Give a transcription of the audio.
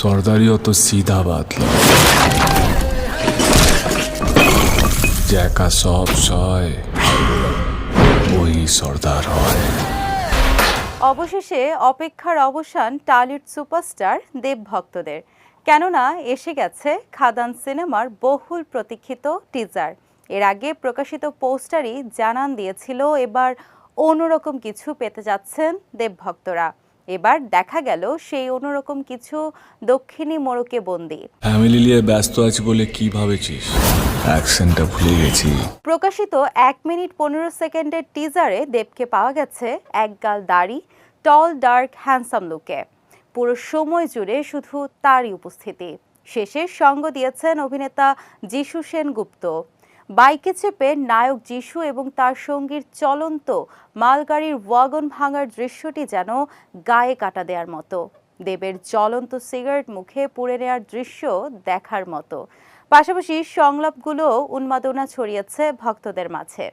সর্দারিও তো সিধা বাতল, যে একা সব সয় ওই সর্দার হয়। অবশেষে অপেক্ষার অবসান টলিউড সুপারস্টার দেব ভক্তদের, কেননা এসে গেছে খাদান সিনেমার বহুল প্রতীক্ষিত টিজার। এর আগে প্রকাশিত পোস্টারই জানান দিয়েছিল এবার অন্যরকম কিছু পেতে যাচ্ছেন দেব ভক্তরা। এবার দেখা গেল সেই অন্যরকম কিছু দক্ষিণী মোড়কে বন্দী। ফ্যামিলি নিয়ে ব্যস্ত আছি বলে কি ভাবেছিস? অ্যাকশনটা ভুলে গেছি। প্রকাশিত 1 মিনিট 15 সেকেন্ডের টিজারে দেবকে পাওয়া গেছে একগাল দাড়ি, টল ডার্ক হ্যান্ডসাম লুকে। পুরো সময় জুড়ে শুধু তারই উপস্থিতি। শেষে সঙ্গ দিয়েছেন অভিনেতা যিশু সেনগুপ্ত। বাইকে চেপে নায়ক যিশু এবং তার সঙ্গীর চলন্ত মালগাড়ির ওয়াগন ভাঙার দৃশ্যটি যেন গায়ে কাটা দেওয়ার মতো। দেবের জ্বলন্ত সিগারেট মুখে পুড়ে নেওয়ার দৃশ্য দেখার মতো। পাশাপাশি সংলাপগুলো উন্মাদনা ছড়িয়েছে ভক্তদের মাঝে।